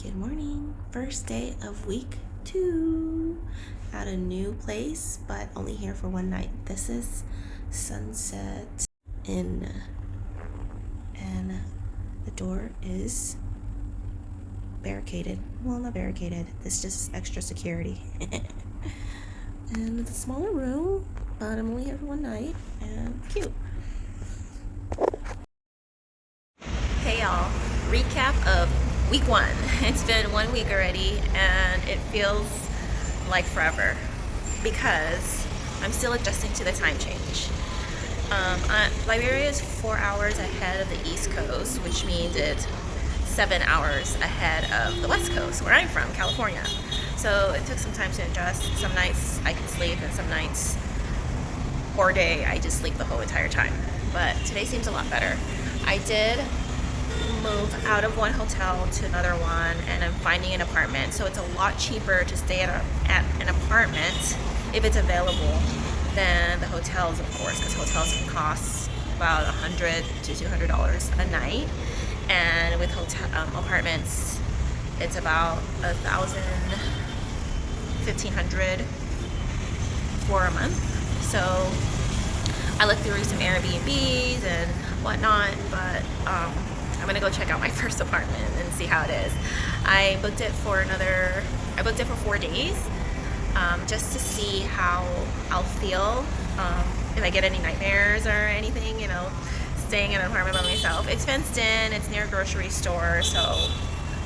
Good morning. First day of week 2 at a new place, but only here for one night. This is Sunset Inn, and the door is barricaded. Well, not barricaded. It's just extra security. And it's a smaller room, but I'm only here for one night, and cute. Hey y'all, recap of week 1. It's been 1 week already and it feels like forever because I'm still adjusting to the time change. Liberia is 4 hours ahead of the East Coast, which means it's 7 hours ahead of the West Coast, where I'm from, California. So it took some time to adjust. Some nights I could sleep and some nights or day I just sleep the whole entire time. But today seems a lot better. I did move out of one hotel to another one, and I'm finding an apartment, so it's a lot cheaper to stay at an apartment if it's available than the hotels, of course, because hotels can cost about $100 to $200 a night, and with hotel apartments it's about $1,000, $1,500 for a month. So I looked through some Airbnbs and whatnot, but I'm gonna go check out my first apartment and see how it is. I booked it for 4 days, just to see how I'll feel, if I get any nightmares or anything, staying in an apartment by myself. It's fenced in, it's near a grocery store, so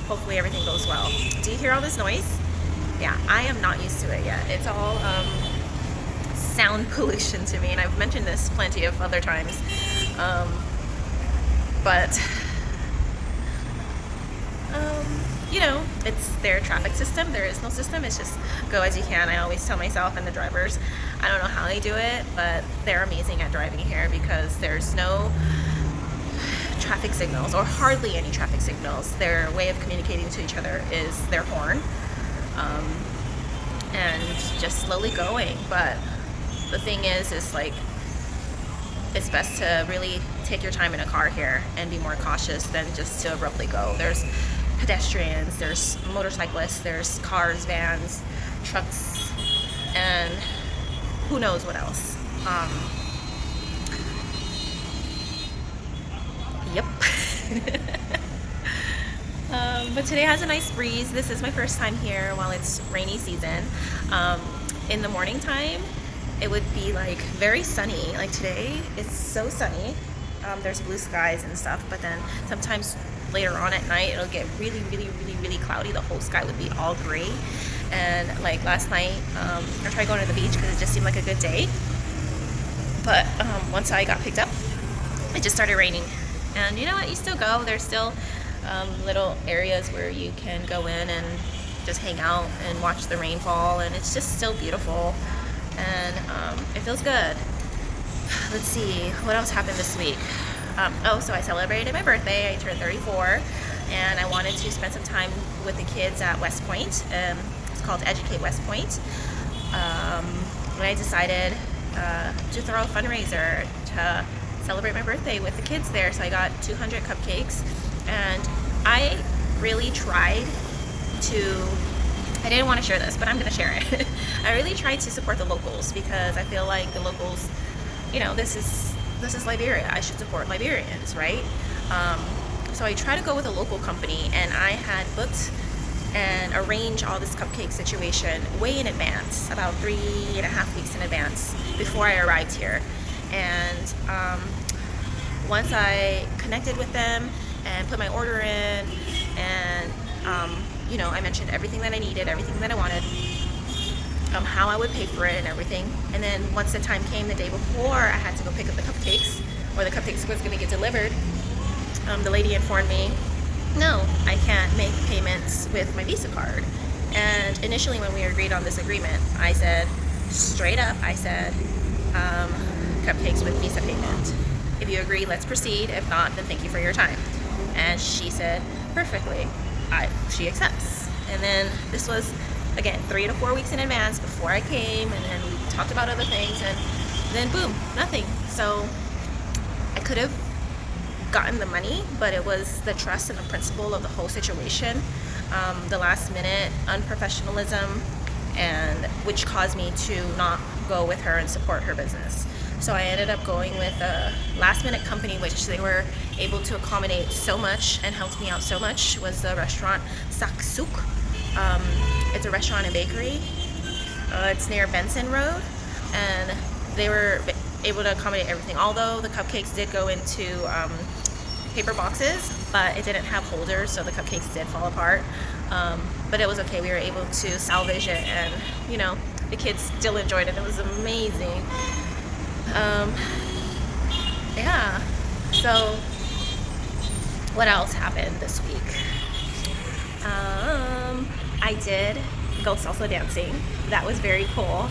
hopefully everything goes well. Do you hear all this noise? Yeah, I am not used to it yet. It's all sound pollution to me, and I've mentioned this plenty of other times, but it's their traffic system. There is no system. It's just go as you can. I always tell myself and the drivers, I don't know how they do it, but they're amazing at driving here because there's no traffic signals, or hardly any traffic signals. Their way of communicating to each other is their horn, and just slowly going. But the thing is like, it's best to really take your time in a car here and be more cautious than just to abruptly go. There's pedestrians, there's motorcyclists, there's cars, vans, trucks, and who knows what else. Yep. But today has a nice breeze. This is my first time here while it's rainy season. In the morning time, it would be like very sunny. Like today, it's so sunny. There's blue skies and stuff, but then sometimes later on at night, it'll get really, really, really, really cloudy. The whole sky would be all gray. And like last night, I tried going to the beach because it just seemed like a good day. But once I got picked up, it just started raining. And you know what? You still go. There's still little areas where you can go in and just hang out and watch the rainfall, and it's just still beautiful. And it feels good. Let's see, what else happened this week? So I celebrated my birthday. I turned 34, and I wanted to spend some time with the kids at West Point. It's called Educate West Point. And I decided to throw a fundraiser to celebrate my birthday with the kids there. So I got 200 cupcakes, and I really tried to, I didn't want to share this, but I'm going to share it. I really tried to support the locals because I feel like the locals, this is Liberia. I should support Liberians, right? So I try to go with a local company, and I had booked and arranged all this cupcake situation way in advance, about 3.5 weeks in advance before I arrived here. And once I connected with them and put my order in, and I mentioned everything that I needed, everything that I wanted, how I would pay for it and everything. And then once the time came the day before I had to go pick up the cupcakes, or the cupcakes was going to get delivered, the lady informed me, no, I can't make payments with my Visa card. And initially when we agreed on this agreement, I said, straight up, cupcakes with Visa payment. If you agree, let's proceed. If not, then thank you for your time. And she said, perfectly. She accepts. And then this was, again, 3 to 4 weeks in advance before I came, and then we talked about other things, and then boom, nothing. So I could have gotten the money, but it was the trust and the principle of the whole situation the last minute unprofessionalism, and which caused me to not go with her and support her business. So I ended up going with a last minute company, which they were able to accommodate so much and helped me out so much, was the restaurant Saksuk. It's a restaurant and bakery. It's near Benson Road, and they were able to accommodate everything. Although the cupcakes did go into paper boxes, but it didn't have holders, so the cupcakes did fall apart. But it was okay. We were able to salvage it, and the kids still enjoyed it. It was amazing. Yeah. So what else happened this week? I did go salsa dancing. That was very cool.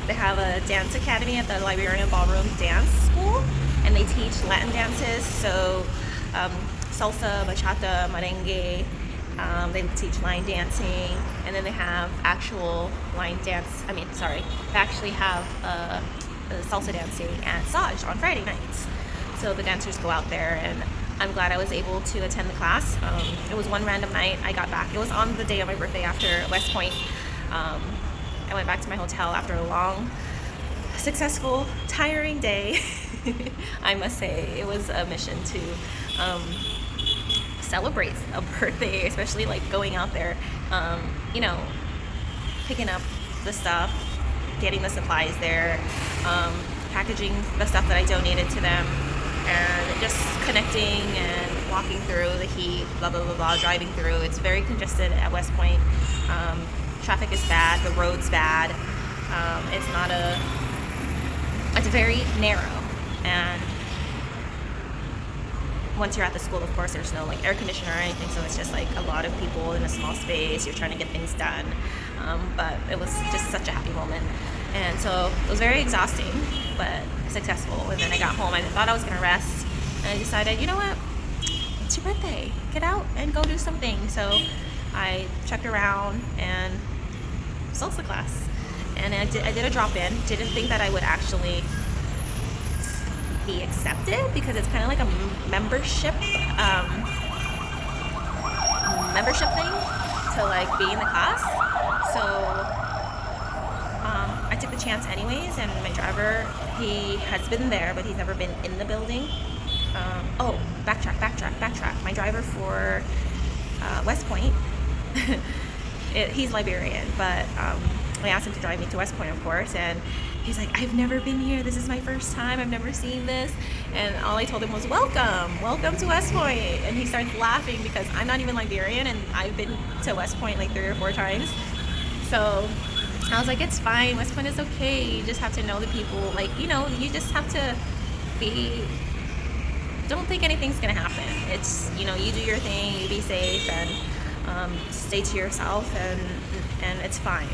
They have a dance academy at the Liberian Ballroom Dance School, and they teach Latin dances. So salsa, bachata, merengue. They teach line dancing, and then they have actual line dance. They actually have salsa dancing at Saj on Friday nights. So the dancers go out there, and I'm glad I was able to attend the class. It was one random night. I got back. It was on the day of my birthday after West Point. I went back to my hotel after a long, successful, tiring day. I must say, it was a mission to celebrate a birthday, especially like going out there, picking up the stuff, getting the supplies there, packaging the stuff that I donated to them, and just connecting and walking through the heat, blah, blah, blah, blah, driving through. It's very congested at West Point. Traffic is bad, the road's bad. It's very narrow. And once you're at the school, of course, there's no like air conditioner or anything, so it's just like a lot of people in a small space. You're trying to get things done. But it was just such a happy moment. And so it was very exhausting, but successful. And then I got home. I thought I was going to rest. And I decided, you know what? It's your birthday. Get out and go do something. So I checked around and salsa class. And I did a drop-in. Didn't think that I would actually be accepted, because it's kind of like a membership thing to like be in the class. So I took the chance anyways, and my driver, he has been there, but he's never been in the building. Backtrack. My driver for West Point, he's Liberian, but I asked him to drive me to West Point, of course, and he's like, I've never been here. This is my first time. I've never seen this. And all I told him was, welcome to West Point. And he starts laughing because I'm not even Liberian, and I've been to West Point like 3 or 4 times. So I was like, it's fine. West Point is okay. You just have to know the people. Like, you just have to don't think anything's going to happen. It's, you do your thing, you be safe, and stay to yourself, and it's fine.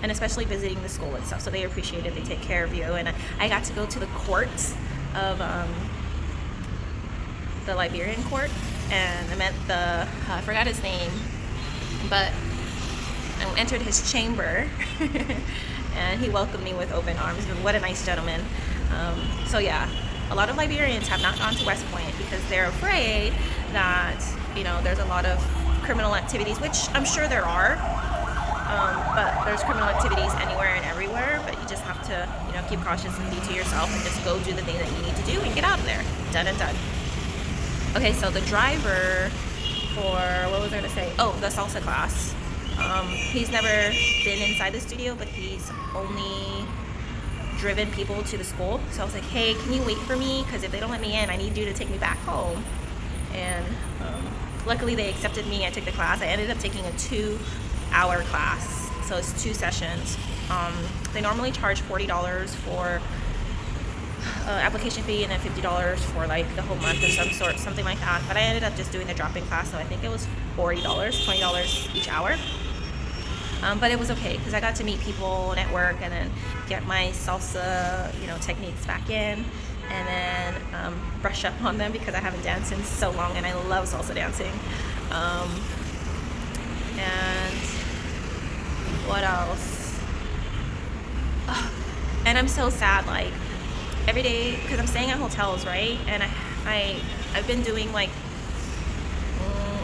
And especially visiting the school and stuff, so they appreciate it. They take care of you. And I got to go to the courts of the Liberian court, and I met I forgot his name, but I entered his chamber, and he welcomed me with open arms. What a nice gentleman. So yeah, a lot of Liberians have not gone to West Point because they're afraid that there's a lot of criminal activities, which I'm sure there are. But there's criminal activities anywhere and everywhere, but you just have to, keep cautious and be to yourself, and just go do the thing that you need to do and get out of there. Done and done. Okay, so the driver for, what was I going to say? Oh, the salsa class. He's never been inside the studio, but he's only driven people to the school. So I was like, hey, can you wait for me? Because if they don't let me in, I need you to take me back home. And luckily they accepted me. I took the class. I ended up taking a 2-hour class, so it's 2 sessions. They normally charge $40 for application fee, and then $50 for like the whole month of some sort, something like that. But I ended up just doing the drop-in class, so I think it was $40, $20 each hour. But it was okay because I got to meet people, network, and then get my salsa, techniques back in, and then brush up on them because I haven't danced in so long, and I love salsa dancing. And what else? And I'm so sad, like every day, because I'm staying at hotels, right? And I've been doing like,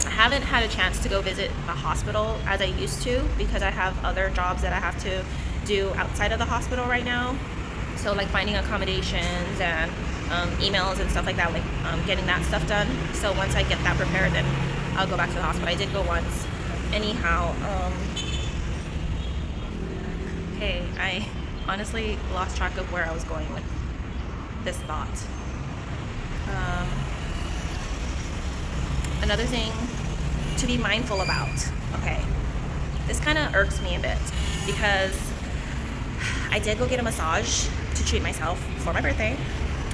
I haven't had a chance to go visit a hospital as I used to because I have other jobs that I have to do outside of the hospital right now. So like finding accommodations and emails and stuff like that, like getting that stuff done. So once I get that prepared, then I'll go back to the hospital. I did go once. Anyhow, okay, I honestly lost track of where I was going with this thought. Another thing to be mindful about. Okay, this kind of irks me a bit because I did go get a massage to treat myself for my birthday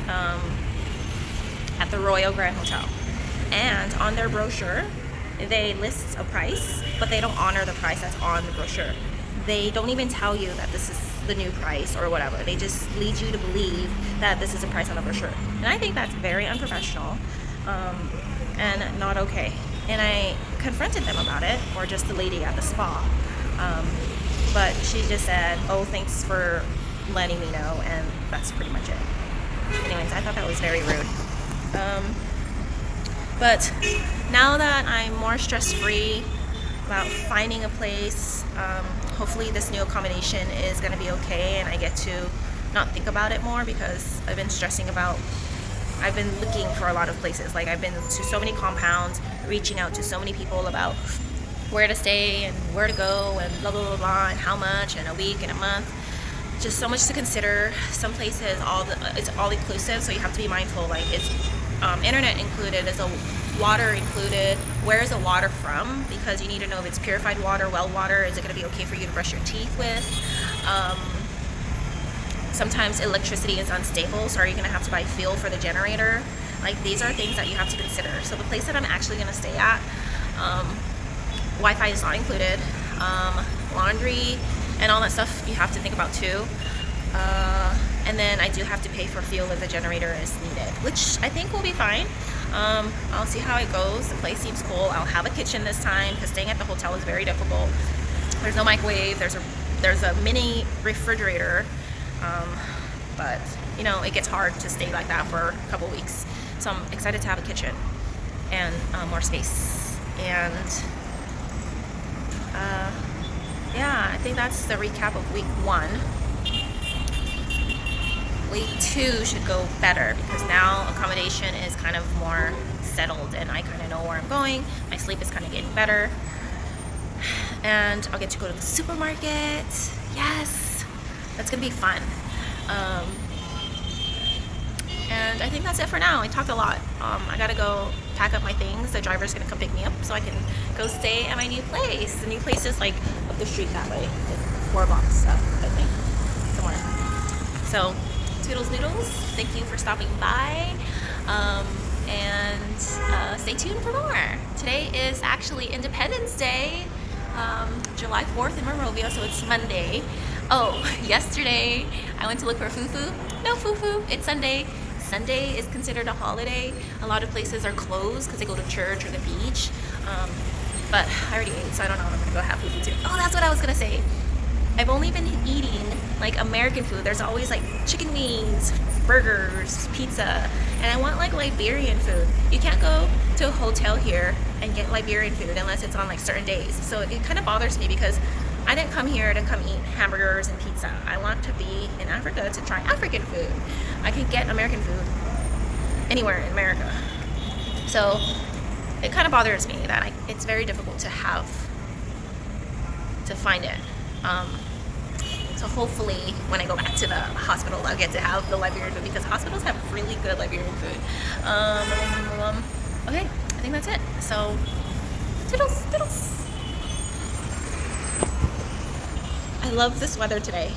at the Royal Grand Hotel. And on their brochure, they list a price, but they don't honor the price that's on the brochure. They don't even tell you that this is the new price or whatever. They just lead you to believe that this is the price on the brochure. And I think that's very unprofessional and not okay. And I confronted them about it, or just the lady at the spa. But she just said, oh, thanks for letting me know, and that's pretty much it. Anyways, I thought that was very rude. But now that I'm more stress-free about finding a place, hopefully this new accommodation is going to be okay and I get to not think about it more, because I've been looking for a lot of places. Like, I've been to so many compounds, reaching out to so many people about where to stay and where to go and blah blah blah blah, and how much, and a week and a month. Just so much to consider. Some places it's all inclusive, so you have to be mindful. Like, it's internet included, is a water included. Where is the water from? Because you need to know if it's purified water, well water. Is it going to be okay for you to brush your teeth with? Sometimes electricity is unstable, so are you going to have to buy fuel for the generator? Like, these are things that you have to consider. So the place that I'm actually going to stay at, Wi-Fi is not included. Laundry and all that stuff you have to think about too. And then I do have to pay for fuel if the generator is needed, which I think will be fine. I'll see how it goes. The place seems cool. I'll have a kitchen this time, because staying at the hotel is very difficult. There's no microwave. There's a mini refrigerator, but you know, it gets hard to stay like that for a couple weeks. So I'm excited to have a kitchen and more space. And yeah, I think that's the recap of week 1. Week 2 should go better, because now accommodation is kind of more settled and I kind of know where I'm going. My sleep is kind of getting better, and I'll get to go to the supermarket. Yes, that's gonna be fun. And I think that's it for now. I talked a lot. I gotta go pack up my things. The driver's gonna come pick me up so I can go stay at my new place. The new place is like up the street that way, like 4 blocks up, I think, somewhere. So toodles noodles, thank you for stopping by, and stay tuned for more. Today is actually Independence Day, July 4th in Monrovia, so it's Monday. Oh, yesterday I went to look for fufu. No fufu, it's Sunday. Sunday is considered a holiday. A lot of places are closed because they go to church or the beach, but I already ate, so I don't know if I'm gonna go have fufu too. Oh, that's what I was gonna say. I've only been eating like American food. There's always like chicken wings, burgers, pizza, and I want like Liberian food. You can't go to a hotel here and get Liberian food unless it's on like certain days. So it kind of bothers me, because I didn't come here to come eat hamburgers and pizza. I want to be in Africa to try African food. I can get American food anywhere in America. So it kind of bothers me that it's very difficult to find it. So hopefully when I go back to the hospital, I'll get to have the Liberian food, because hospitals have really good Liberian food. Okay, I think that's it. So, toodles, toodles. I love this weather today.